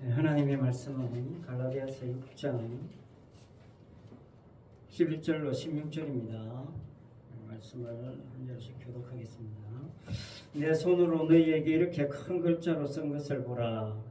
하나님의 말씀은 갈라디아서 6장 11절로 16절입니다. 말씀을 한 절씩 교독하겠습니다. 내 손으로 너희에게 이렇게 큰 글자로 쓴 것을 보라.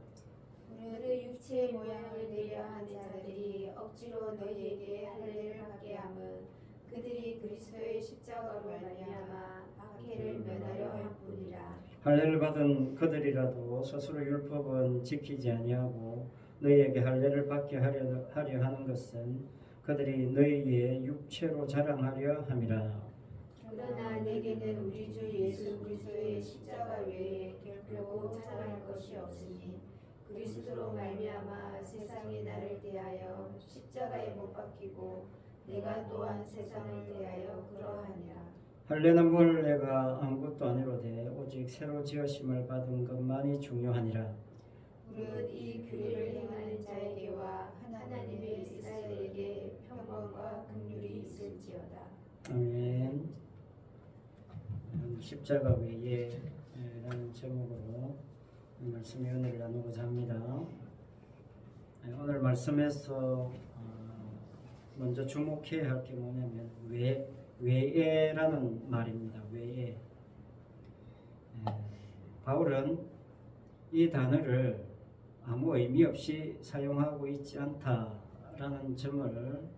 그 육체의 모양을 내려 한 자들이 억지로 너희에게 할례를 받게 함은 그들이 그리스도의 십자가로 말미암아 박해를 면하려 함뿐이라. 할례를 받은 그들이라도 스스로 율법은 지키지 아니하고 너희에게 할례를 받게 하려 하는 것은 그들이 너희의 육체로 자랑하려 함이라. 그러나 내게는 우리 주 예수 그리스도의 십자가 외에 결코 자랑할 것이 없으니 그리스도로 말미암아 세상이 나를 대하여 십자가에 못 박히고 내가 또한 세상을 대하여 그러하니라. 할례는 본래가 아무것도 아니로되 오직 새로 지으심을 받은 것만이 중요하니라. 무릇 이 교리를 행하는 자에게와 하나님의 이스라엘에게 평강과 긍휼이 있을지어다. 아멘. 십자가 외에 라는 제목으로 말씀의 은혜를 나누고자 합니다. 오늘 말씀에서 먼저 주목해야 할 게 뭐냐면 외에라는 말입니다. 외에. 바울은 이 단어를 아무 의미 없이 사용하고 있지 않다라는 점을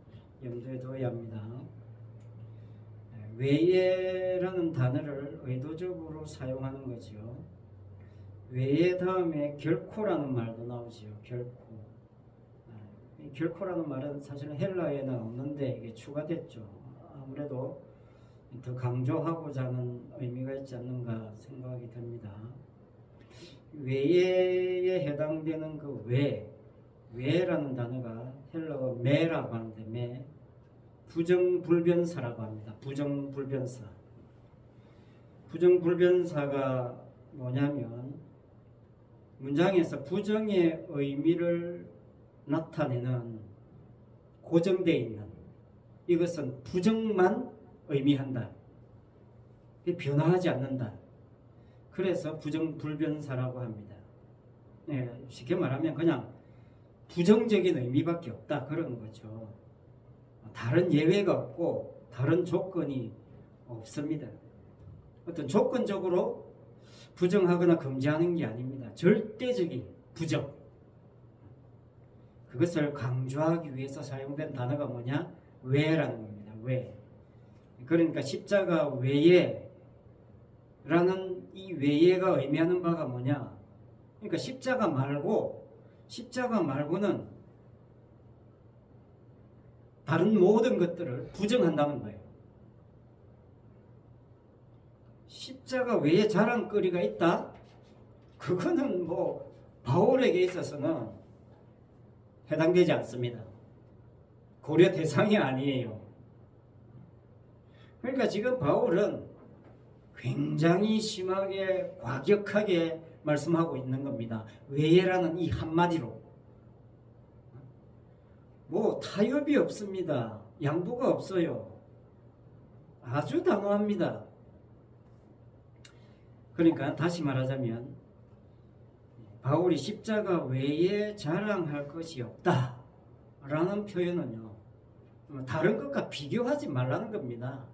염두에 둬야 합니다. 외에라는 단어를 의도적으로 사용하는 거죠. 외에 다음에 결코라는 말도 나오죠. 결코. 결코라는 말은 사실은 헬라어에는 없는데 이게 추가됐죠. 아무래도 더 강조하고자 하는 의미가 있지 않는가 생각이 듭니다. 외에에 해당되는 그 외라는 단어가 헬라어 메라고 하는데 매, 부정불변사라고 합니다. 부정불변사. 부정불변사가 뭐냐면 문장에서 부정의 의미를 나타내는 고정되어 있는 이것은 부정만 의미한다. 변화하지 않는다. 그래서 부정불변사라고 합니다. 쉽게 말하면 그냥 부정적인 의미밖에 없다 그런 거죠. 다른 예외가 없고 다른 조건이 없습니다. 어떤 조건적으로 부정하거나 금지하는 게 아닙니다. 절대적인 부정. 그것을 강조하기 위해서 사용된 단어가 뭐냐? 외라는 겁니다. 외. 그러니까 십자가 외에 라는 이 외에가 의미하는 바가 뭐냐? 그러니까 십자가 말고는 다른 모든 것들을 부정한다는 거예요. 십자가 외에 자랑거리가 있다? 그거는 뭐 바울에게 있어서는 해당되지 않습니다. 고려 대상이 아니에요. 그러니까 지금 바울은 굉장히 심하게 과격하게 말씀하고 있는 겁니다. 외에라는 이 한마디로. 뭐 타협이 없습니다. 양보가 없어요. 아주 단호합니다. 그러니까 다시 말하자면 바울이 십자가 외에 자랑할 것이 없다 라는 표현은요, 다른 것과 비교하지 말라는 겁니다.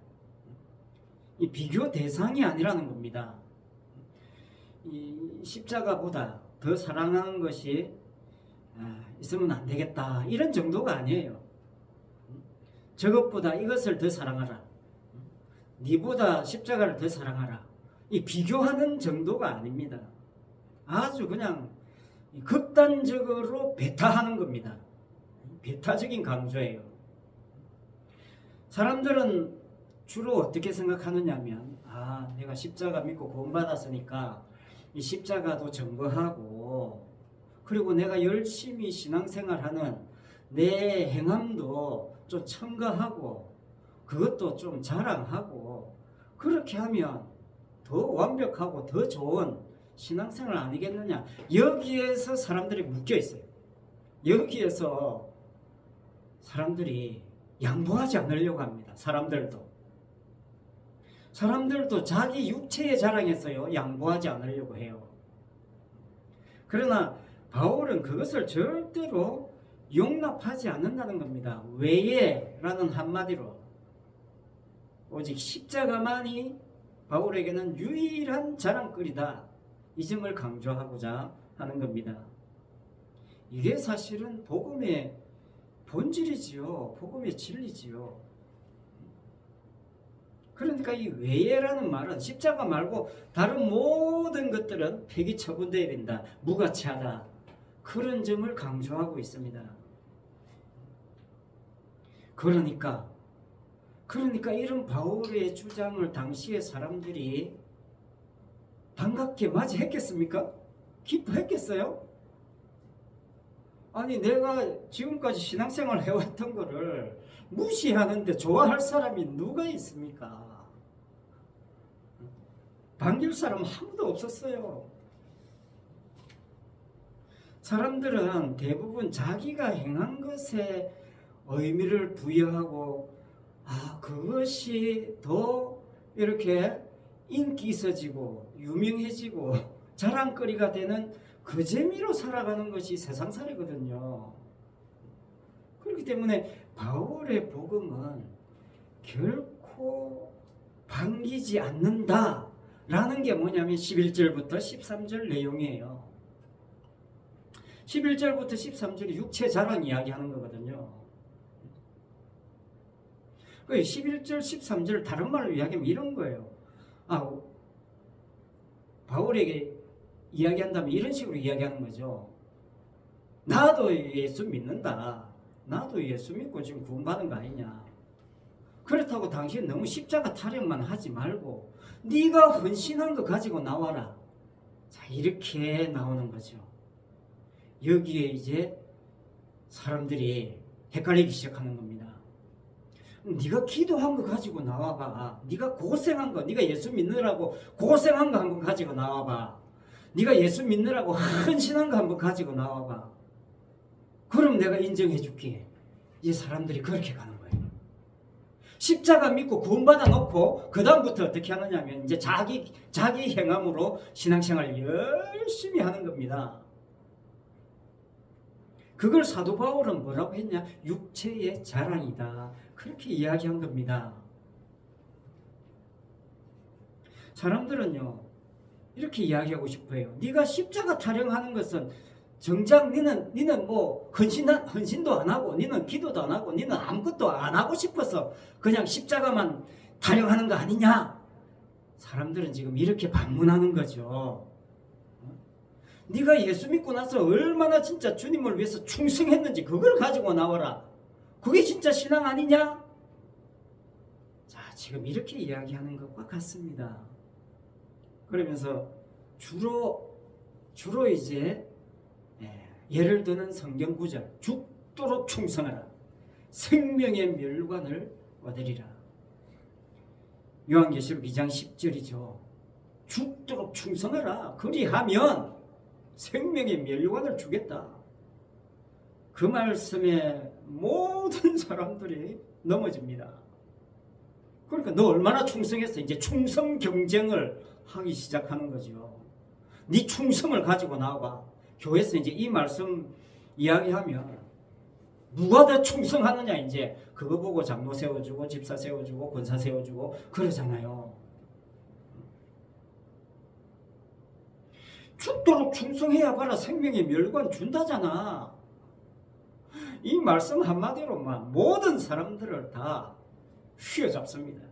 이 비교 대상이 아니라는 겁니다. 이 십자가보다 더 사랑하는 것이 있으면 안 되겠다 이런 정도가 아니에요. 저것보다 이것을 더 사랑하라. 니보다 십자가를 더 사랑하라. 이 비교하는 정도가 아닙니다. 아주 그냥 극단적으로 배타하는 겁니다. 배타적인 강조예요. 사람들은 주로 어떻게 생각하느냐면 내가 십자가 믿고 구원받았으니까 이 십자가도 증거하고 그리고 내가 열심히 신앙생활하는 내 행함도 좀 첨가하고 그것도 좀 자랑하고 그렇게 하면 더 완벽하고 더 좋은 신앙생활 아니겠느냐. 여기에서 사람들이 묶여 있어요. 여기에서 사람들이 양보하지 않으려고 합니다. 사람들도 자기 육체의 자랑에서요 양보하지 않으려고 해요. 그러나 바울은 그것을 절대로 용납하지 않는다는 겁니다. 외예라는 한마디로 오직 십자가만이 바울에게는 유일한 자랑거리다. 이 점을 강조하고자 하는 겁니다. 이게 사실은 복음의 본질이지요. 복음의 진리지요. 그러니까 이 외예라는 말은 십자가 말고 다른 모든 것들은 폐기 처분되어야 된다. 무가치하다. 그런 점을 강조하고 있습니다. 그러니까 이런 바울의 주장을 당시의 사람들이 반갑게 맞이했겠습니까? 기뻐했겠어요? 아니 내가 지금까지 신앙생활 해왔던 거를 무시하는데 좋아할 사람이 누가 있습니까? 반길 사람 아무도 없었어요. 사람들은 대부분 자기가 행한 것에 의미를 부여하고 그것이 더 이렇게 인기 있어지고 유명해지고 자랑거리가 되는 그 재미로 살아가는 것이 세상살이거든요. 그렇기 때문에 바울의 복음은 결코 반기지 않는다라는 게 뭐냐면 11절부터 13절 내용이에요. 11절부터 13절이 육체 자랑 이야기하는 거거든요. 11절, 13절 다른 말로 이야기하면 이런 거예요. 바울에게 이야기한다면 이런 식으로 이야기하는 거죠. 나도 예수 믿는다. 나도 예수 믿고 지금 구원받은 거 아니냐. 그렇다고 당신 너무 십자가 타령만 하지 말고 네가 헌신한 거 가지고 나와라. 자, 이렇게 나오는 거죠. 여기에 이제 사람들이 헷갈리기 시작하는 겁니다. 네가 기도한 거 가지고 나와봐. 네가 고생한 거, 네가 예수 믿느라고 고생한 거 한번 가지고 나와봐. 네가 예수 믿느라고 헌신한 거 한번 가지고 나와봐. 그럼 내가 인정해 줄게. 이 사람들이 그렇게 가는 거예요. 십자가 믿고 구원받아 놓고 그 다음부터 어떻게 하느냐면 이제 자기 행함으로 신앙생활을 열심히 하는 겁니다. 그걸 사도 바울은 뭐라고 했냐? 육체의 자랑이다. 그렇게 이야기한 겁니다. 사람들은요 이렇게 이야기하고 싶어요. 네가 십자가 타령하는 것은 정작 니는 뭐 헌신도 안 하고 니는 기도도 안 하고 니는 아무것도 안 하고 싶어서 그냥 십자가만 타령하는 거 아니냐? 사람들은 지금 이렇게 반문하는 거죠. 네가 예수 믿고 나서 얼마나 진짜 주님을 위해서 충성했는지 그걸 가지고 나와라. 그게 진짜 신앙 아니냐? 자, 지금 이렇게 이야기하는 것과 같습니다. 그러면서 주로 이제 예를 드는 성경 구절, 죽도록 충성하라. 생명의 멸관을 얻으리라. 요한계시록 2장 10절이죠. 죽도록 충성하라. 그리하면 생명의 멸관을 주겠다. 그 말씀에 모든 사람들이 넘어집니다. 그러니까 너 얼마나 충성했어? 이제 충성 경쟁을 하기 시작하는 거죠. 네 충성을 가지고 나와봐. 교회에서 이제 이 말씀 이야기하면 누가 더 충성하느냐 이제 그거 보고 장로 세워주고 집사 세워주고 권사 세워주고 그러잖아요. 죽도록 충성해야 봐라. 생명의 멸관 준다잖아. 이 말씀 한마디로만 모든 사람들을 다 휘어잡습니다.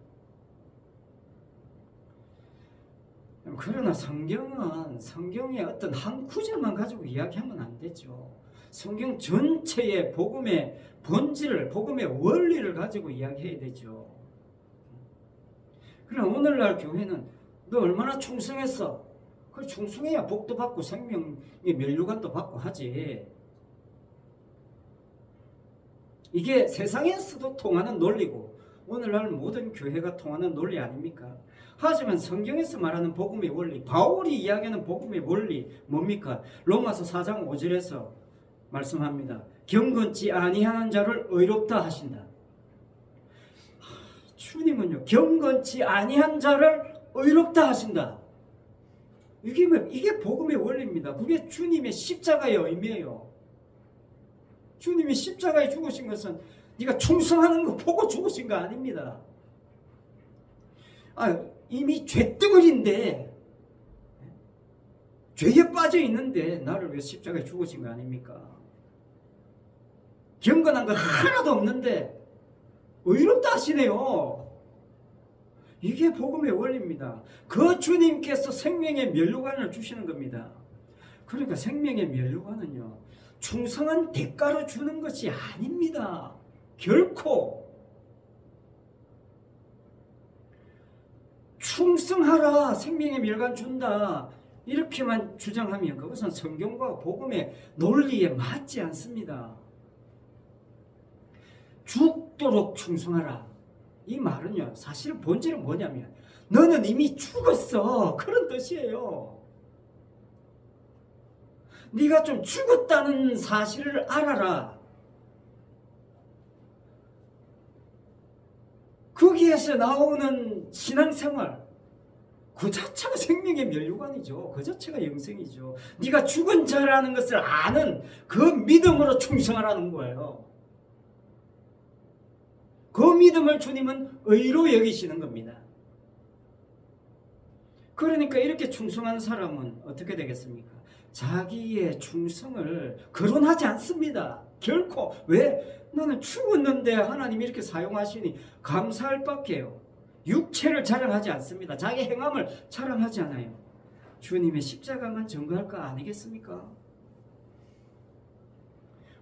그러나 성경의 어떤 한 구절만 가지고 이야기하면 안 되죠. 성경 전체의 복음의 본질을, 복음의 원리를 가지고 이야기해야 되죠. 그러나 오늘날 교회는 너 얼마나 충성했어? 그 충성해야 복도 받고 생명의 면류관도 받고 하지. 이게 세상에서도 통하는 논리고 오늘날 모든 교회가 통하는 논리 아닙니까? 하지만 성경에서 말하는 복음의 원리, 바울이 이야기하는 복음의 원리 뭡니까? 로마서 4장 5절에서 말씀합니다. 경건치 아니하는 자를 의롭다 하신다. 주님은요 경건치 아니한 자를 의롭다 하신다. 이게 복음의 원리입니다. 그게 주님의 십자가의 의미예요. 주님이 십자가에 죽으신 것은 네가 충성하는 거 보고 죽으신 거 아닙니다. 이미 죄덩어리인데, 죄에 빠져 있는데 나를 위해 십자가에 죽으신 거 아닙니까? 경건한 거 하나도 없는데 의롭다 하시네요. 이게 복음의 원리입니다. 그 주님께서 생명의 면류관을 주시는 겁니다. 그러니까 생명의 면류관은요, 충성한 대가로 주는 것이 아닙니다. 결코. 충성하라, 생명의 면류관 준다, 이렇게만 주장하면 그것은 성경과 복음의 논리에 맞지 않습니다. 죽도록 충성하라, 이 말은요, 사실 본질은 뭐냐면 너는 이미 죽었어, 그런 뜻이에요. 네가 좀 죽었다는 사실을 알아라. 거기에서 나오는 신앙생활, 그 자체가 생명의 면류관이죠. 그 자체가 영생이죠. 네가 죽은 자라는 것을 아는 그 믿음으로 충성하라는 거예요. 그 믿음을 주님은 의로 여기시는 겁니다. 그러니까 이렇게 충성한 사람은 어떻게 되겠습니까? 자기의 충성을 거론하지 않습니다. 결코. 왜? 나는 죽었는데 하나님이 이렇게 사용하시니 감사할 밖에요. 육체를 자랑하지 않습니다. 자기 행함을 자랑하지 않아요. 주님의 십자가만 증거할 거 아니겠습니까?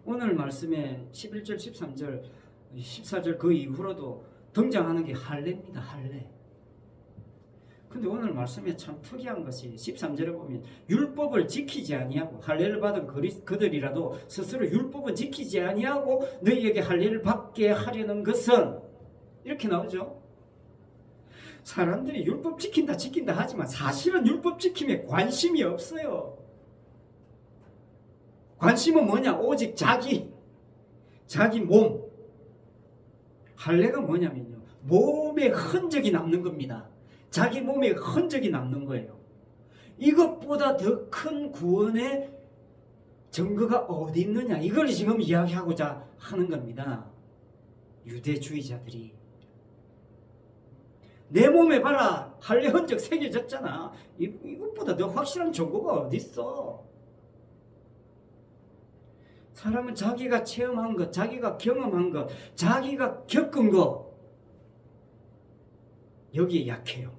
오늘 말씀에 11절, 13절, 14절 그 이후로도 등장하는 게 할례입니다. 할례. 근데 오늘 말씀에 참 특이한 것이 13절에 보면 율법을 지키지 아니하고, 할례를 받은 그들이라도 스스로 율법을 지키지 아니하고 너희에게 할례를 받게 하려는 것은, 이렇게 나오죠. 사람들이 율법 지킨다 하지만 사실은 율법 지킴에 관심이 없어요. 관심은 뭐냐? 오직 자기 몸. 할례가 뭐냐면요, 몸에 흔적이 남는 겁니다. 자기 몸에 흔적이 남는 거예요. 이것보다 더 큰 구원의 증거가 어디 있느냐, 이걸 지금 이야기하고자 하는 겁니다. 유대주의자들이 내 몸에 봐라, 할례 흔적 새겨졌잖아. 이것보다 더 확실한 증거가 어디 있어? 사람은 자기가 체험한 것, 자기가 경험한 것, 자기가 겪은 것, 여기에 약해요.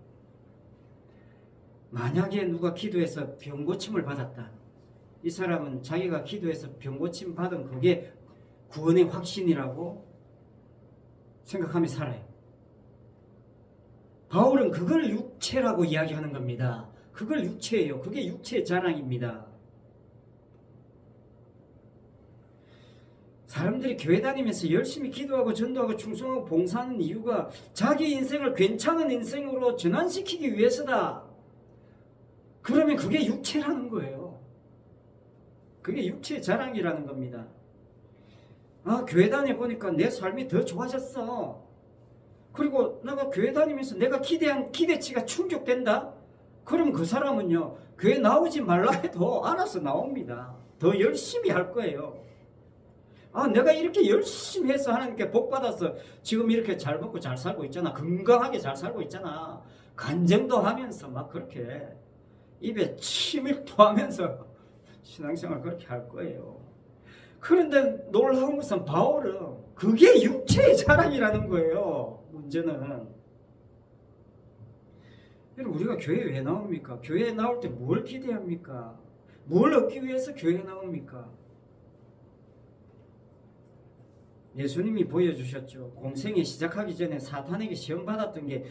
만약에 누가 기도해서 병고침을 받았다, 이 사람은 자기가 기도해서 병고침 받은 그게 구원의 확신이라고 생각하며 살아요. 바울은 그걸 육체라고 이야기하는 겁니다. 그걸 육체예요. 그게 육체의 자랑입니다. 사람들이 교회 다니면서 열심히 기도하고 전도하고 충성하고 봉사하는 이유가 자기 인생을 괜찮은 인생으로 전환시키기 위해서다. 그러면 그게 육체라는 거예요. 그게 육체의 자랑이라는 겁니다. 교회 다녀보니까 내 삶이 더 좋아졌어. 그리고 내가 교회 다니면서 내가 기대한 기대치가 충족된다? 그러면 그 사람은요, 교회 나오지 말라 해도 알아서 나옵니다. 더 열심히 할 거예요. 내가 이렇게 열심히 해서 하나님께 복 받아서 지금 이렇게 잘 먹고 잘 살고 있잖아. 건강하게 잘 살고 있잖아. 간증도 하면서 막 그렇게 입에 침을 토하면서 신앙생활 그렇게 할 거예요. 그런데 놀라운 것은 바울은 그게 육체의 자랑이라는 거예요. 문제는 여러분, 우리가 교회에 왜 나옵니까? 교회에 나올 때 뭘 기대합니까? 뭘 얻기 위해서 교회에 나옵니까? 예수님이 보여주셨죠. 공생에 시작하기 전에 사탄에게 시험 받았던 게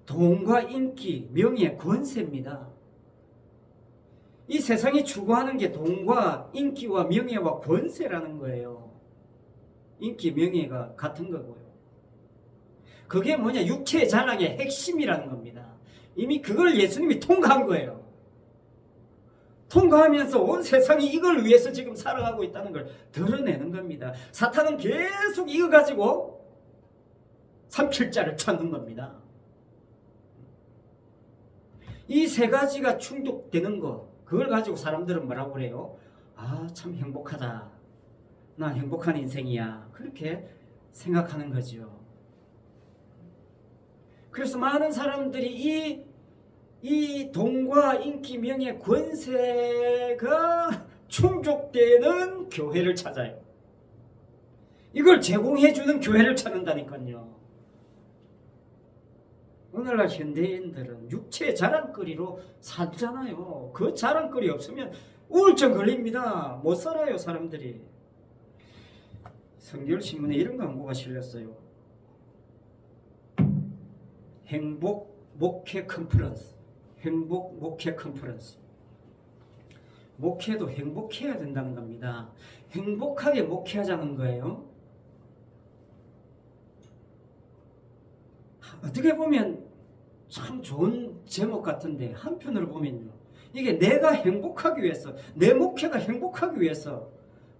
돈과 인기, 명예, 권세입니다. 이 세상이 추구하는 게 돈과 인기와 명예와 권세라는 거예요. 인기, 명예가 같은 거고요. 그게 뭐냐? 육체의 자랑의 핵심이라는 겁니다. 이미 그걸 예수님이 통과한 거예요. 통과하면서 온 세상이 이걸 위해서 지금 살아가고 있다는 걸 드러내는 겁니다. 사탄은 계속 이거 가지고 삼킬자를 찾는 겁니다. 이 세 가지가 충족되는 거, 그걸 가지고 사람들은 뭐라고 그래요? 아, 참 행복하다. 난 행복한 인생이야. 그렇게 생각하는 거죠. 그래서 많은 사람들이 이 돈과 인기, 명예, 권세가 충족되는 교회를 찾아요. 이걸 제공해주는 교회를 찾는다니까요. 오늘날 현대인들은 육체의 자랑거리로 살잖아요. 그 자랑거리 없으면 우울증 걸립니다. 못 살아요, 사람들이. 성결신문에 이런 광고가 실렸어요. 행복 목회 컨퍼런스. 행복 목회 컨퍼런스. 목회도 행복해야 된다는 겁니다. 행복하게 목회하자는 거예요. 어떻게 보면 참 좋은 제목 같은데 한편으로 보면요, 이게 내가 행복하기 위해서, 내 목회가 행복하기 위해서,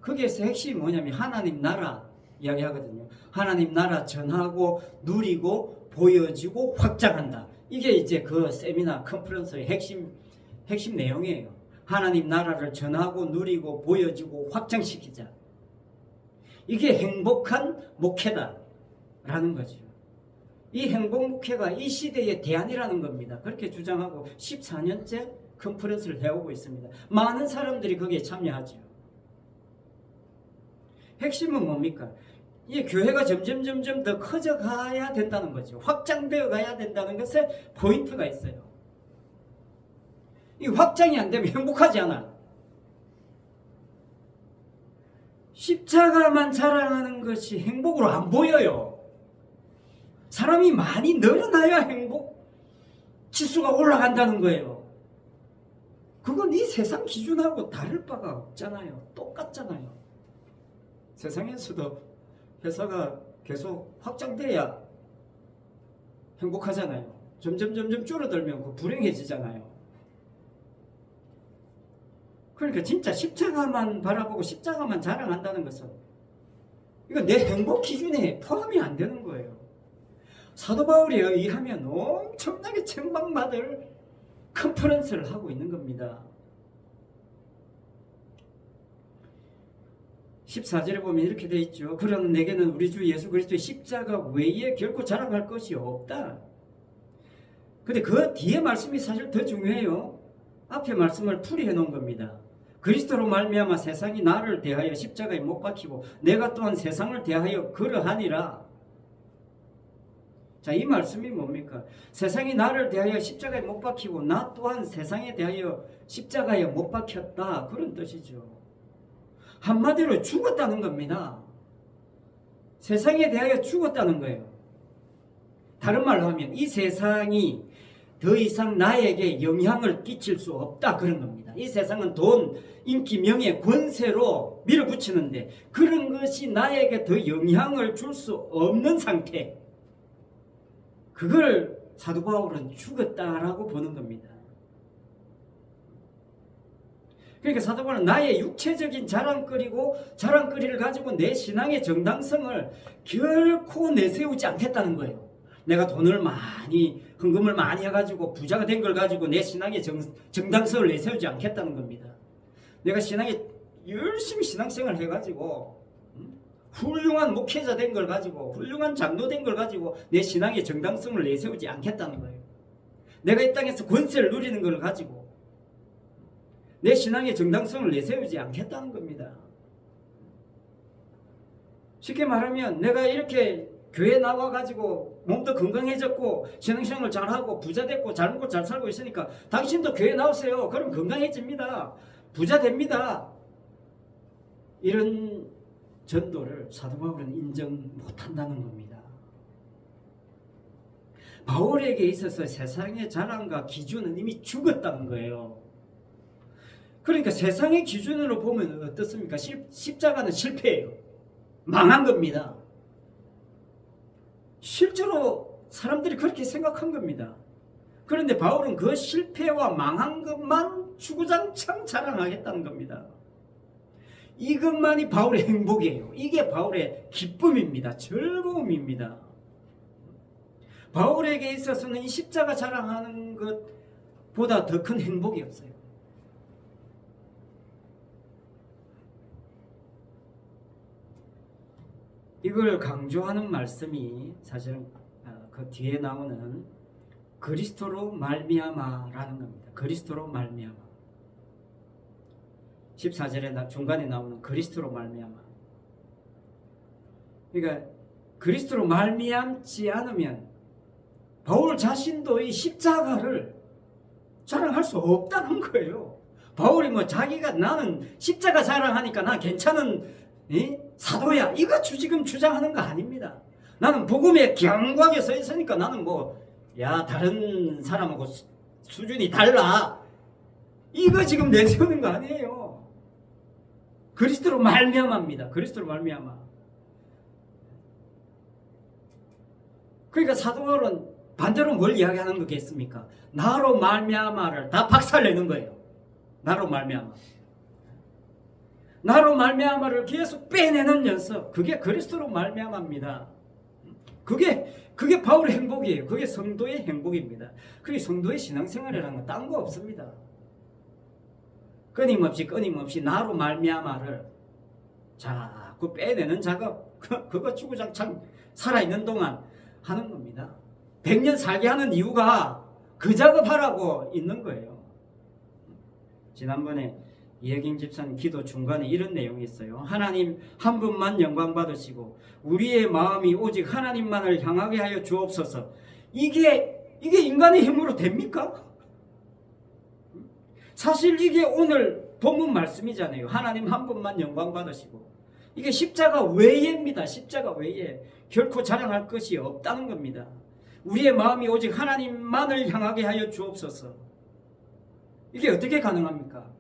거기에서 핵심이 뭐냐면 하나님 나라 이야기하거든요. 하나님 나라 전하고 누리고 보여지고 확장한다. 이게 이제 그 세미나 컨퍼런스의 핵심 내용이에요. 하나님 나라를 전하고 누리고 보여지고 확장시키자. 이게 행복한 목회다라는 거죠. 이 행복 목회가 이 시대의 대안이라는 겁니다. 그렇게 주장하고 14년째 컨퍼런스를 해오고 있습니다. 많은 사람들이 거기에 참여하죠. 핵심은 뭡니까? 이 교회가 점점 더 커져 가야 된다는 거죠. 확장되어 가야 된다는 것에 포인트가 있어요. 이 확장이 안 되면 행복하지 않아. 십자가만 자랑하는 것이 행복으로 안 보여요. 사람이 많이 늘어나야 행복 지수가 올라간다는 거예요. 그건 이 세상 기준하고 다를 바가 없잖아요. 똑같잖아요. 세상에서도 회사가 계속 확장돼야 행복하잖아요. 점점 줄어들면 그 불행해지잖아요. 그러니까 진짜 십자가만 바라보고 십자가만 자랑한다는 것은 이건 내 행복 기준에 포함이 안 되는 거예요. 사도 바울에 의하면 엄청나게 책망받을 컨퍼런스를 하고 있는 겁니다. 14절에 보면 이렇게 되어 있죠. 그러나 내게는 우리 주 예수 그리스도의 십자가 외에 결코 자랑할 것이 없다. 근데 그 뒤에 말씀이 사실 더 중요해요. 앞에 말씀을 풀이해 놓은 겁니다. 그리스도로 말미암아 세상이 나를 대하여 십자가에 못 박히고 내가 또한 세상을 대하여 그러하니라. 자, 이 말씀이 뭡니까? 세상이 나를 대하여 십자가에 못 박히고 나 또한 세상에 대하여 십자가에 못 박혔다. 그런 뜻이죠. 한마디로 죽었다는 겁니다. 세상에 대하여 죽었다는 거예요. 다른 말로 하면 이 세상이 더 이상 나에게 영향을 끼칠 수 없다. 그런 겁니다. 이 세상은 돈, 인기, 명예, 권세로 밀어붙이는데 그런 것이 나에게 더 영향을 줄 수 없는 상태. 그걸 사도 바울은 죽었다라고 보는 겁니다. 그러니까 사도 바울은 나의 육체적인 자랑거리를 가지고 내 신앙의 정당성을 결코 내세우지 않겠다는 거예요. 내가 돈을 많이, 헌금을 많이 해가지고 부자가 된 걸 가지고 내 신앙의 정당성을 내세우지 않겠다는 겁니다. 내가 열심히 신앙생활을 해가지고 훌륭한 목회자 된 걸 가지고, 훌륭한 장로 된 걸 가지고 내 신앙의 정당성을 내세우지 않겠다는 거예요. 내가 이 땅에서 권세를 누리는 걸 가지고 내 신앙의 정당성을 내세우지 않겠다는 겁니다. 쉽게 말하면 내가 이렇게 교회 나와가지고 몸도 건강해졌고 신앙생활을 잘하고 부자 됐고 잘 먹고 잘 살고 있으니까 당신도 교회 나오세요. 그럼 건강해집니다. 부자 됩니다. 이런 전도를 사도 바울은 인정 못한다는 겁니다. 바울에게 있어서 세상의 자랑과 기준은 이미 죽었다는 거예요. 그러니까 세상의 기준으로 보면 어떻습니까? 십자가는 실패예요. 망한 겁니다. 실제로 사람들이 그렇게 생각한 겁니다. 그런데 바울은 그 실패와 망한 것만 주구장창 자랑하겠다는 겁니다. 이것만이 바울의 행복이에요. 이게 바울의 기쁨입니다. 즐거움입니다. 바울에게 있어서는 이 십자가 자랑하는 것 보다 더 큰 행복이 없어요. 이걸 강조하는 말씀이 사실은 그 뒤에 나오는 그리스도로 말미암아라는 겁니다. 그리스도로 말미암아. 14절에 중간에 나오는 그리스도로 말미암아. 그러니까 그리스도로 말미암지 않으면 바울 자신도 이 십자가를 자랑할 수 없다는 거예요. 바울이 뭐 자기가 나는 십자가 자랑하니까 나 괜찮은 사도야 이거 지금 주장하는 거 아닙니다. 나는 복음에 경고하게 서 있으니까 나는 다른 사람하고 수준이 달라 이거 지금 내세우는 거 아니에요. 그리스도로 말미암아입니다. 그리스도로 말미암아. 그러니까 사도 바울은 반대로 뭘 이야기하는 거겠습니까? 나로 말미암아를 다 박살내는 거예요. 나로 말미암아. 나로 말미암아를 계속 빼내는 연습. 그게 그리스도로 말미암아입니다. 그게 바울의 행복이에요. 그게 성도의 행복입니다. 그게 성도의 신앙생활이라는 건 딴 거 없습니다. 끊임없이 나로 말미암아를 자꾸 빼내는 작업. 그거 주구장창 살아있는 동안 하는 겁니다. 100년 살게 하는 이유가 그 작업하라고 있는 거예요. 지난번에 이혜경 집사님 기도 중간에 이런 내용이 있어요. 하나님 한 분만 영광 받으시고 우리의 마음이 오직 하나님만을 향하게 하여 주옵소서. 이게 인간의 힘으로 됩니까? 사실 이게 오늘 본문 말씀이잖아요. 하나님 한 분만 영광 받으시고 이게 십자가 외예입니다. 십자가 외에 결코 자랑할 것이 없다는 겁니다. 우리의 마음이 오직 하나님만을 향하게 하여 주옵소서. 이게 어떻게 가능합니까?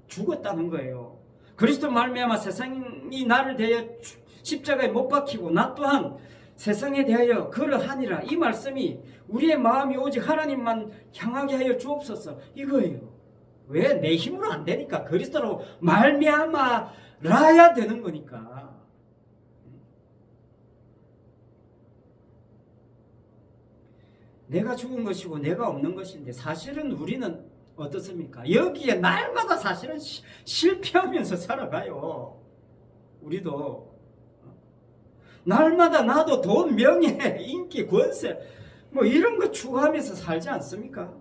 죽었다는 거예요. 그리스도 말미암아 세상이 나를 대하여 십자가에 못 박히고 나 또한 세상에 대하여 그러하니라. 이 말씀이 우리의 마음이 오직 하나님만 향하게 하여 주옵소서 이거예요. 왜? 내 힘으로 안 되니까. 그리스도로 말미암아라야 되는 거니까. 내가 죽은 것이고 내가 없는 것인데 사실은 우리는 어떻습니까? 여기에 날마다 사실은 실패하면서 살아가요. 우리도 날마다 나도 돈, 명예, 인기, 권세 이런 거 추구하면서 살지 않습니까?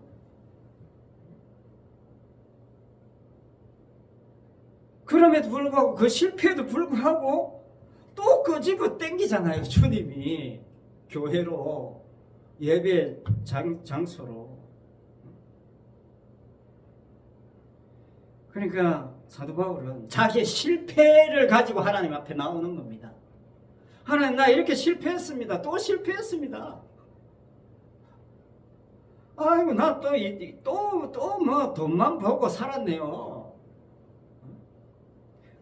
그럼에도 불구하고 그 실패에도 불구하고 또 끄집어 땡기잖아요. 주님이 교회로 예배 장소로. 그러니까 사도 바울은 자기의 실패를 가지고 하나님 앞에 나오는 겁니다. 하나님 나 이렇게 실패했습니다. 또 실패했습니다. 아이고 나 또 돈만 벌고 살았네요.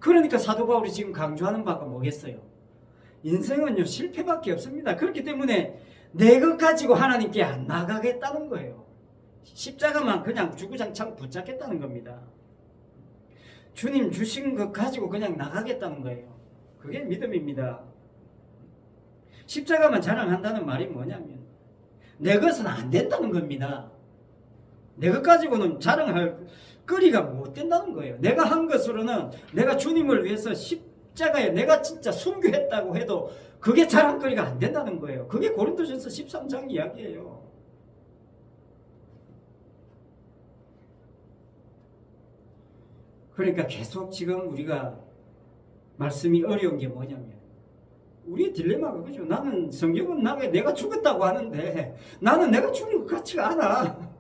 그러니까 사도 바울이 지금 강조하는 바가 뭐겠어요? 인생은요 실패밖에 없습니다. 그렇기 때문에 내 것 가지고 하나님께 안 나가겠다는 거예요. 십자가만 그냥 주구장창 붙잡겠다는 겁니다. 주님 주신 것 가지고 그냥 나가겠다는 거예요. 그게 믿음입니다. 십자가만 자랑한다는 말이 뭐냐면 내 것은 안 된다는 겁니다. 내 것 가지고는 자랑할 거리가 못 된다는 거예요. 내가 한 것으로는 내가 주님을 위해서 십자가에 내가 진짜 순교했다고 해도 그게 자랑거리가 안 된다는 거예요. 그게 고린도전서 13장 이야기예요. 그러니까 계속 지금 우리가 말씀이 어려운 게 뭐냐면 우리의 딜레마가 그죠. 나는 성경은 내가 죽었다고 하는데 나는 내가 죽은 것 같지가 않아.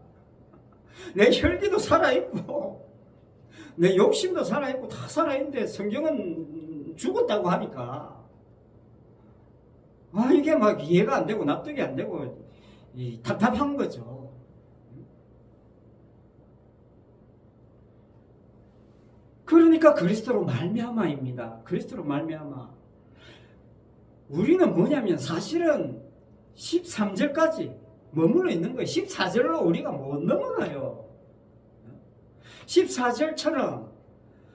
내 혈기도 살아있고 내 욕심도 살아있고 다 살아있는데 성경은 죽었다고 하니까 이게 막 이해가 안 되고 납득이 안 되고 답답한 거죠. 그러니까 그리스도로 말미암아입니다. 그리스도로 말미암아. 우리는 뭐냐면 사실은 13절까지 머물러 있는 거예요. 14절로 우리가 못 넘어가요. 14절처럼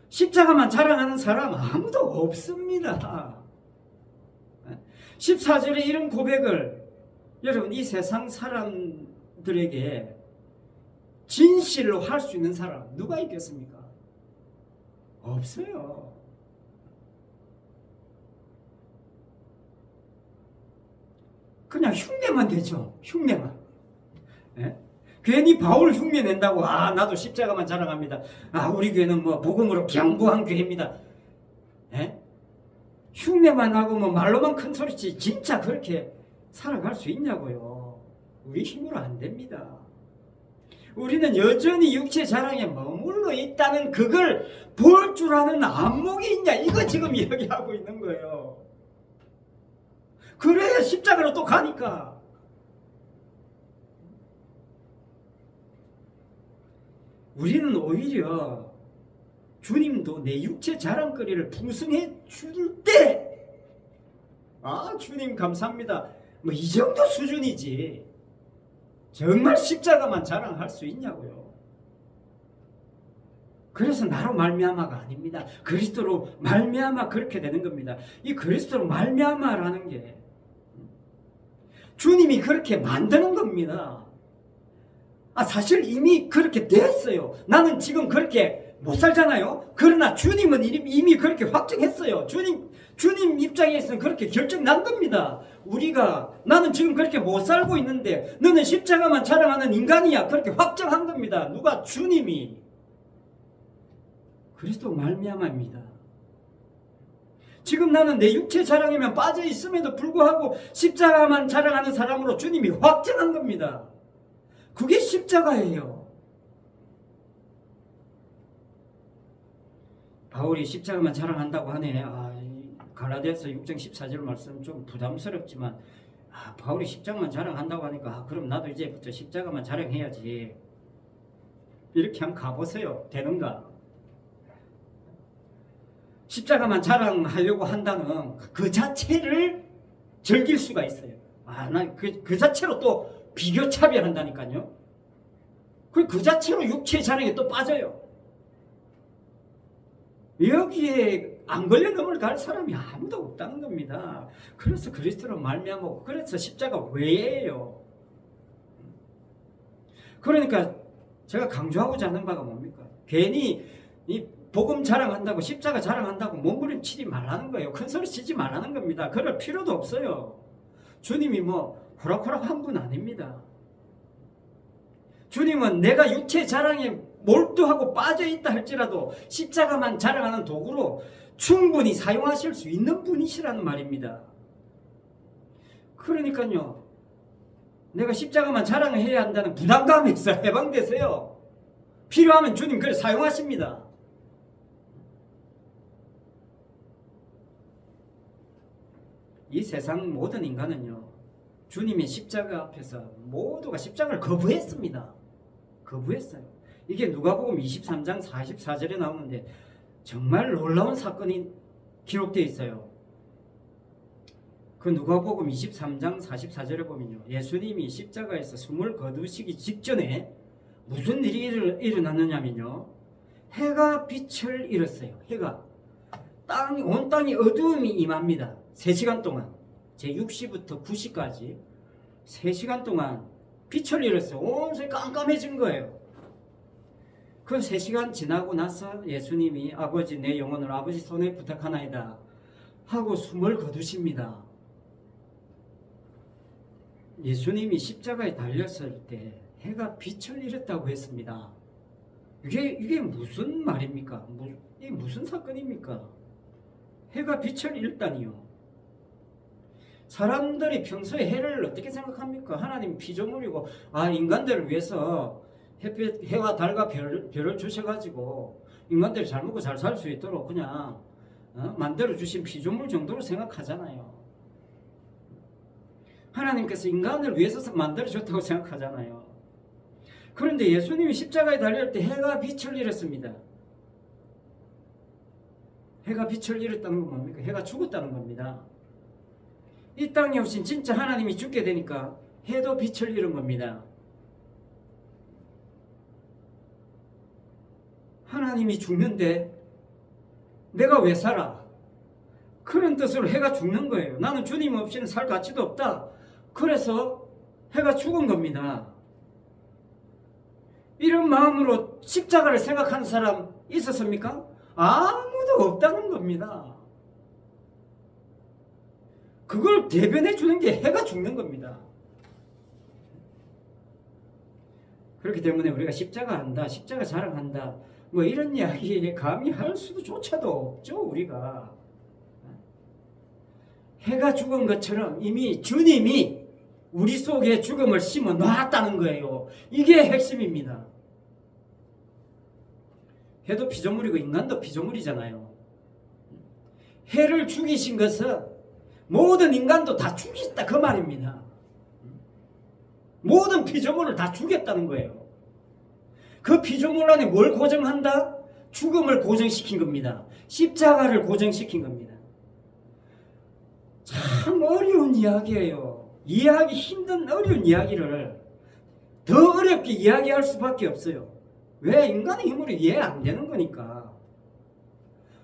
십자가만 자랑하는 사람 아무도 없습니다. 14절에 이런 고백을 여러분 이 세상 사람들에게 진실로 할 수 있는 사람 누가 있겠습니까? 없어요. 그냥 흉내만 내죠. 흉내만. 예? 괜히 바울 흉내 낸다고 나도 십자가만 자랑합니다. 우리 교회는 뭐 복음으로 견고한 교회입니다. 예? 흉내만 하고 뭐 말로만 큰 소리치 진짜 그렇게 살아갈 수 있냐고요. 우리 힘으로 안 됩니다. 우리는 여전히 육체 자랑에 머물러 있다는 그걸 볼 줄 아는 안목이 있냐 이거 지금 이야기하고 있는 거예요. 그래야 십자가로 또 가니까. 우리는 오히려 주님도 내 육체 자랑거리를 풍성해 줄 때, 주님 감사합니다. 뭐 이 정도 수준이지. 정말 십자가만 자랑할 수 있냐고요. 그래서 나로 말미암아가 아닙니다. 그리스도로 말미암아 그렇게 되는 겁니다. 이 그리스도로 말미암아라는 게 주님이 그렇게 만드는 겁니다. 사실 이미 그렇게 됐어요. 나는 지금 그렇게 못 살잖아요. 그러나 주님은 이미 그렇게 확정했어요. 주님 입장에서는 그렇게 결정 난 겁니다. 나는 지금 그렇게 못 살고 있는데 너는 십자가만 자랑하는 인간이야. 그렇게 확정한 겁니다. 누가? 주님이. 그리스도 말미암아입니다. 지금 나는 내 육체 자랑이면 빠져 있음에도 불구하고 십자가만 자랑하는 사람으로 주님이 확정한 겁니다. 그게 십자가예요. 바울이 십자가만 자랑한다고 하네. 갈라디아서 6장 14절 말씀 좀 부담스럽지만 바울이 십자가만 자랑한다고 하니까 그럼 나도 이제부터 십자가만 자랑해야지. 이렇게 한번 가보세요. 되는가? 십자가만 자랑하려고 한다는 그 자체를 즐길 수가 있어요. 난 그 자체로 또 비교 차별한다니까요. 그 자체로 육체 자랑에 또 빠져요. 여기에 안 걸려 넘어갈 사람이 아무도 없다는 겁니다. 그래서 그리스도로 말미암고 그래서 십자가 왜예요. 그러니까 제가 강조하고자 하는 바가 뭡니까? 괜히 이 복음 자랑한다고 십자가 자랑한다고 몸부림치지 말라는 거예요. 큰 소리 치지 말라는 겁니다. 그럴 필요도 없어요. 주님이 뭐 호락호락한 분 아닙니다. 주님은 내가 육체 자랑에 몰두하고 빠져있다 할지라도 십자가만 자랑하는 도구로 충분히 사용하실 수 있는 분이시라는 말입니다. 그러니까요, 내가 십자가만 자랑해야 한다는 부담감에서 해방되세요. 필요하면 주님 그래 사용하십니다. 이 세상 모든 인간은요, 주님의 십자가 앞에서 모두가 십자가를 거부했습니다. 거부했어요. 이게 누가복음 23장 44절에 나오는데 정말 놀라운 사건이 기록되어 있어요. 그 누가복음 23장 44절에 보면요, 예수님이 십자가에서 숨을 거두시기 직전에 무슨 일이 일어났느냐면요, 해가 빛을 잃었어요. 해가 온 땅이 어두움이 임합니다. 3시간 동안, 제6시부터 9시까지 3시간 동안 빛을 잃었어요. 온전히 깜깜해진 거예요. 그 3시간 지나고 나서 예수님이 아버지 내 영혼을 아버지 손에 부탁하나이다 하고 숨을 거두십니다. 예수님이 십자가에 달렸을 때 해가 빛을 잃었다고 했습니다. 이게 무슨 말입니까? 이게 무슨 사건입니까? 해가 빛을 잃다니요. 사람들이 평소에 해를 어떻게 생각합니까? 하나님 피조물이고 인간들을 위해서 해와 달과 별을 주셔가지고 인간들이 잘 먹고 잘 살 수 있도록 그냥 만들어주신 피조물 정도로 생각하잖아요. 하나님께서 인간을 위해서 만들어줬다고 생각하잖아요. 그런데 예수님이 십자가에 달릴 때 해가 빛을 잃었습니다. 해가 빛을 잃었다는 건 뭡니까? 해가 죽었다는 겁니다. 이 땅에 오신 진짜 하나님이 죽게 되니까 해도 빛을 잃은 겁니다. 하나님이 죽는데 내가 왜 살아? 그런 뜻으로 해가 죽는 거예요. 나는 주님 없이는 살 가치도 없다. 그래서 해가 죽은 겁니다. 이런 마음으로 십자가를 생각하는 사람 있었습니까? 아무도 없다는 겁니다. 그걸 대변해 주는 게 해가 죽는 겁니다. 그렇기 때문에 우리가 십자가 한다, 십자가 자랑한다, 뭐 이런 이야기에 감히 할 수조차도 없죠. 우리가 해가 죽은 것처럼 이미 주님이 우리 속에 죽음을 심어 놨다는 거예요. 이게 핵심입니다. 해도 피조물이고 인간도 피조물이잖아요. 해를 죽이신 것은 모든 인간도 다 죽였다 그 말입니다. 모든 피조물을 다 죽였다는 거예요. 그 피조물 안에 뭘 고정한다? 죽음을 고정시킨 겁니다. 십자가를 고정시킨 겁니다. 참 어려운 이야기예요. 이해하기 힘든 어려운 이야기를 더 어렵게 이야기할 수밖에 없어요. 왜? 인간의 힘으로 이해 안 되는 거니까.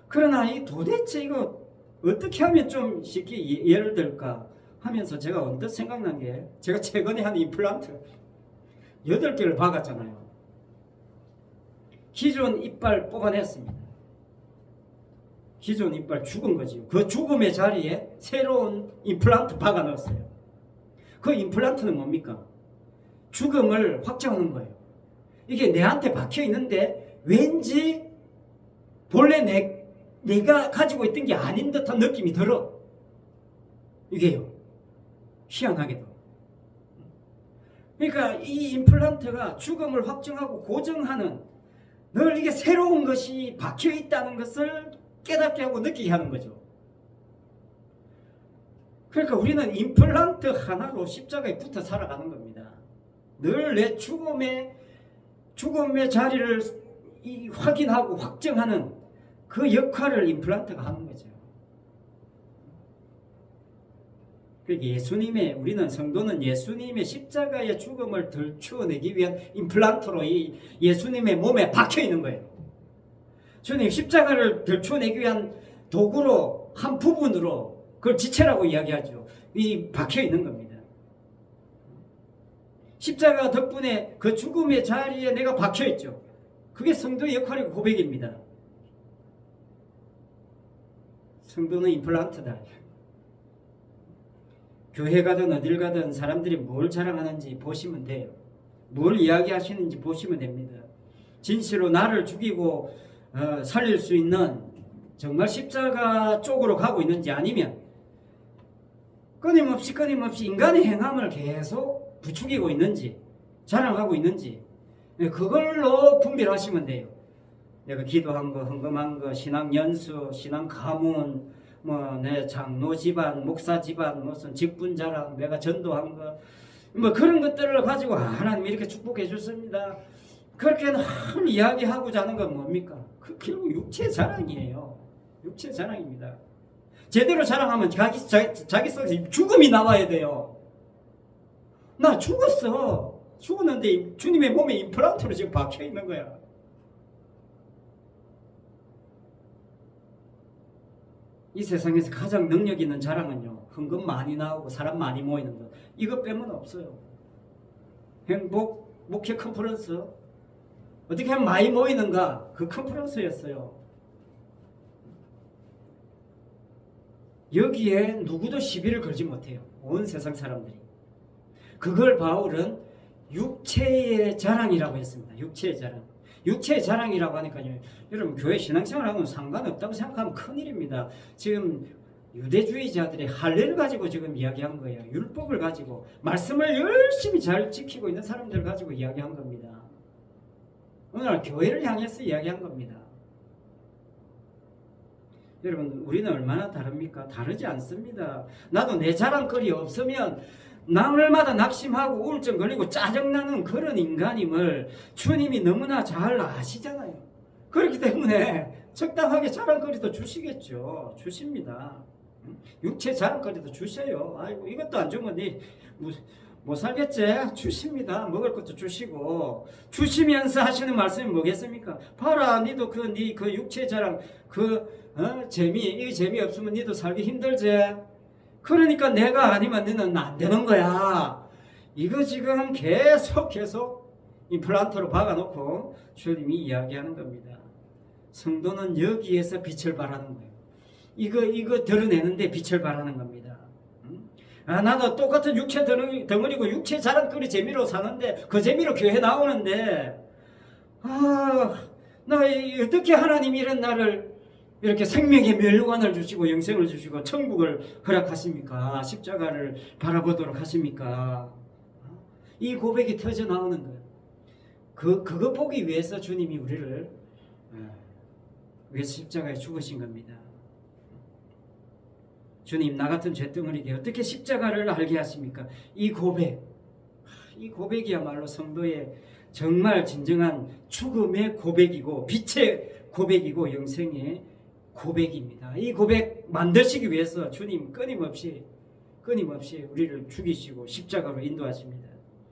그러나 이 도대체 이거 어떻게 하면 좀 쉽게 이해를 될까 하면서 제가 언뜻 생각난 게, 제가 최근에 한 임플란트 8개를 박았잖아요. 기존 이빨 뽑아냈습니다. 기존 이빨 죽은 거지요. 그 죽음의 자리에 새로운 임플란트 박아 넣었어요. 그 임플란트는 뭡니까? 죽음을 확정하는 거예요. 이게 내한테 박혀 있는데 왠지 본래 내가 가지고 있던 게 아닌 듯한 느낌이 들어. 이게요. 희한하게도. 그러니까 이 임플란트가 죽음을 확정하고 고정하는, 늘 이게 새로운 것이 박혀 있다는 것을 깨닫게 하고 느끼게 하는 거죠. 그러니까 우리는 임플란트 하나로 십자가에 붙어 살아가는 겁니다. 늘 내 죽음의 자리를 확인하고 확정하는 그 역할을 임플란트가 하는 거죠. 그러니까 우리는 성도는 예수님의 십자가의 죽음을 덜추어내기 위한 임플란트로 이 예수님의 몸에 박혀 있는 거예요. 주님 십자가를 덜추어내기 위한 도구로, 한 부분으로, 그걸 지체라고 이야기하죠. 이 박혀 있는 겁니다. 십자가 덕분에 그 죽음의 자리에 내가 박혀 있죠. 그게 성도의 역할이고 고백입니다. 성도는 임플란트다. 교회 가든 어딜 가든 사람들이 뭘 자랑하는지 보시면 돼요. 뭘 이야기하시는지 보시면 됩니다. 진실로 나를 죽이고 살릴 수 있는 정말 십자가 쪽으로 가고 있는지, 아니면 끊임없이 인간의 행함을 계속 부추기고 있는지, 자랑하고 있는지, 그걸로 분별하시면 돼요. 내가 기도한 거, 헌금한 거, 신앙 연수, 신앙 가문, 내 장로 집안, 목사 집안, 무슨 직분 자랑, 내가 전도한 거, 그런 것들을 가지고 하나님 이렇게 축복해 줬습니다. 그렇게 늘 이야기하고자 하는 건 뭡니까? 그 결국 육체 자랑이에요. 육체 자랑입니다. 제대로 자랑하면 자기 속에서 죽음이 나와야 돼요. 나 죽었어. 죽었는데 주님의 몸에 임플란트로 지금 박혀 있는 거야. 이 세상에서 가장 능력 있는 자랑은요, 헌금 많이 나오고 사람 많이 모이는 것, 이것 빼면 없어요. 행복 목회 컨퍼런스, 어떻게 하면 많이 모이는가, 그 컨퍼런스였어요. 여기에 누구도 시비를 걸지 못해요. 온 세상 사람들이. 그걸 바울은 육체의 자랑이라고 했습니다. 육체의 자랑. 육체의 자랑이라고 하니까요, 여러분 교회 신앙생활하고는 상관없다고 생각하면 큰일입니다. 지금 유대주의자들의 할례를 가지고 지금 이야기한 거예요. 율법을 가지고, 말씀을 열심히 잘 지키고 있는 사람들을 가지고 이야기한 겁니다. 오늘 교회를 향해서 이야기한 겁니다. 여러분, 우리는 얼마나 다릅니까? 다르지 않습니다. 나도 내 자랑거리 없으면 날마다 낙심하고 우울증 걸리고 짜증나는 그런 인간임을 주님이 너무나 잘 아시잖아요. 그렇기 때문에 적당하게 자랑거리도 주시겠죠. 주십니다. 육체 자랑거리도 주셔요. 아이고, 이것도 안 주면 못 살겠지? 주십니다. 먹을 것도 주시고, 주시면서 하시는 말씀이 뭐겠습니까? 봐라, 니도 그 육체 자랑, 이 재미 없으면 니도 살기 힘들지? 그러니까 내가 아니면 너는 안 되는 거야. 이거 지금 계속 임플란트로 박아놓고 주님이 이야기하는 겁니다. 성도는 여기에서 빛을 발하는 거예요. 이거 드러내는데 빛을 발하는 겁니다. 나도 똑같은 육체 덩어리고 육체 자랑거리 재미로 사는데 그 재미로 교회 나오는데 나 어떻게 하나님이 이런 나를 이렇게 생명의 멸관을 주시고 영생을 주시고 천국을 허락하십니까? 십자가를 바라보도록 하십니까? 이 고백이 터져 나오는 거예요. 그거 보기 위해서 주님이 우리를 위해서 십자가에 죽으신 겁니다. 주님, 나 같은 죄덩어리에게 어떻게 십자가를 알게 하십니까? 이 고백이야말로 성도의 정말 진정한 죽음의 고백이고 빛의 고백이고 영생의 고백입니다. 이 고백 만드시기 위해서 주님 끊임없이 우리를 죽이시고 십자가로 인도하십니다.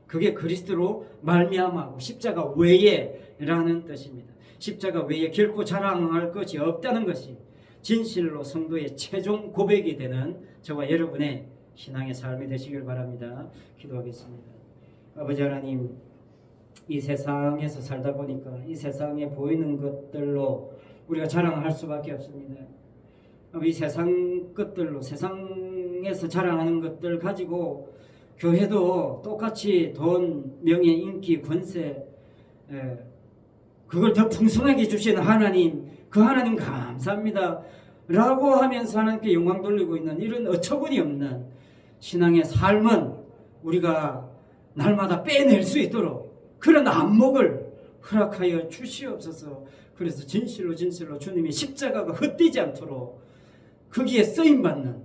그게 그리스도로 말미암아 십자가 외에라는 뜻입니다. 십자가 외에 결코 자랑할 것이 없다는 것이 진실로 성도의 최종 고백이 되는 저와 여러분의 신앙의 삶이 되시길 바랍니다. 기도하겠습니다. 아버지 하나님, 이 세상에서 살다 보니까 이 세상에 보이는 것들로 우리가 자랑할 수밖에 없습니다. 이 세상 것들로, 세상에서 자랑하는 것들 가지고 교회도 똑같이 돈, 명예, 인기, 권세, 그걸 더 풍성하게 주시는 하나님, 그 하나님 감사합니다 라고 하면서 하나님께 영광 돌리고 있는 이런 어처구니 없는 신앙의 삶은 우리가 날마다 빼낼 수 있도록 그런 안목을 허락하여 주시옵소서. 그래서 진실로 주님의 십자가가 헛되지 않도록 거기에 쓰임받는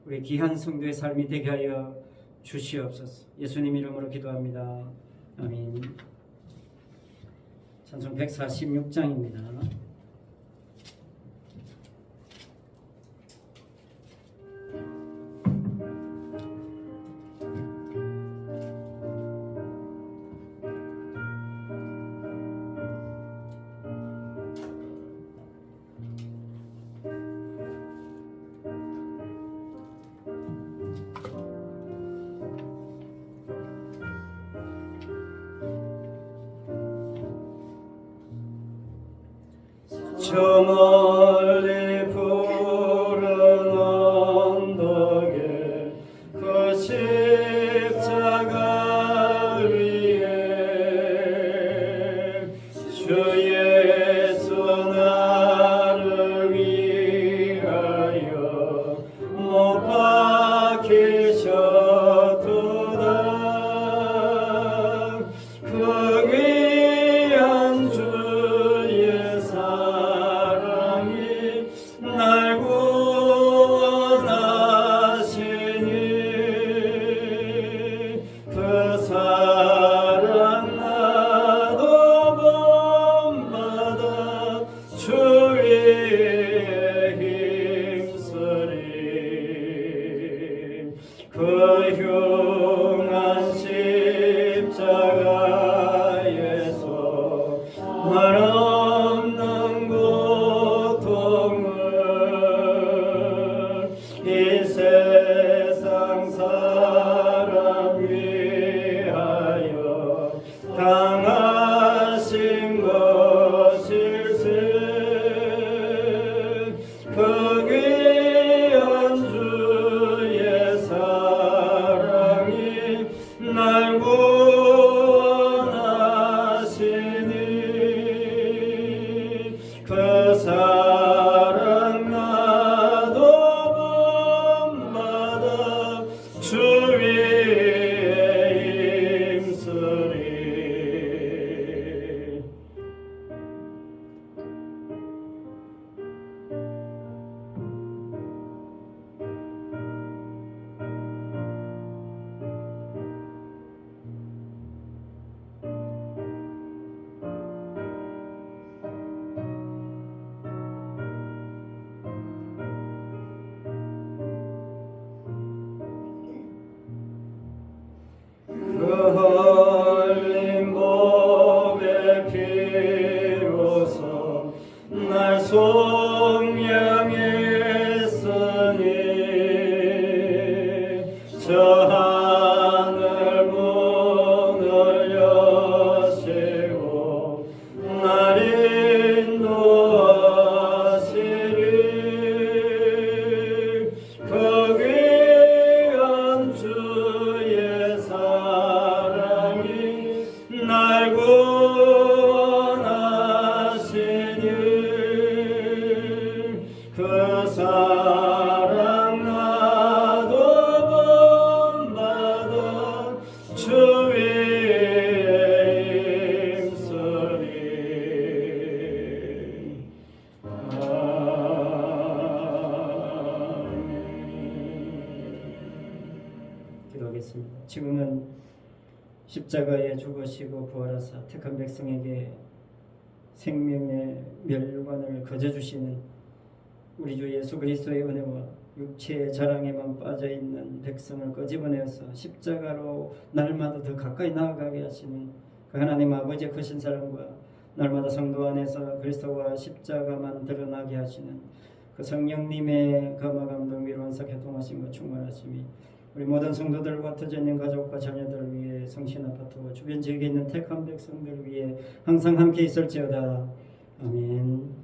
우리 귀한 성도의 삶이 되게 하여 주시옵소서. 예수님 이름으로 기도합니다. 아멘. 찬송 146장입니다. 저 멀리 푸른 언덕에 그 십자가 위에 주 예수 나를 위하여 못 박히셨도다. 그 귀한 주의 사랑이 날 구원하시니 그 사랑 나도 본받아 주 위에 힘쓰리. 그 흉한 십자가에서 말 없는 고통을 이 세상 사람 위하여 당하신 것일세. 그 귀한 주의 사랑이 날 구원하시니 그 사랑 나도 본받아 주 기도하겠습니다. 지금은 십자가에 죽으시고 부활하사 택한 백성에게 생명의 멸류관을 거저주시는 우리 주 예수 그리스도의 은혜와 육체의 자랑에만 빠져있는 백성을 끄집어내어서 십자가로 날마다 더 가까이 나아가게 하시는 그 하나님 아버지의 크신 사랑과 날마다 성도 안에서 그리스도와 십자가만 드러나게 하시는 그 성령님의 감화 감동 위로 원사 교통하심과 충만하심이 우리 모든 성도들과 터져 있는 가족과 자녀들을 위해 성신 아파트와 주변 지역에 있는 택한 백성들을 위해 항상 함께 있을지어다. 아멘.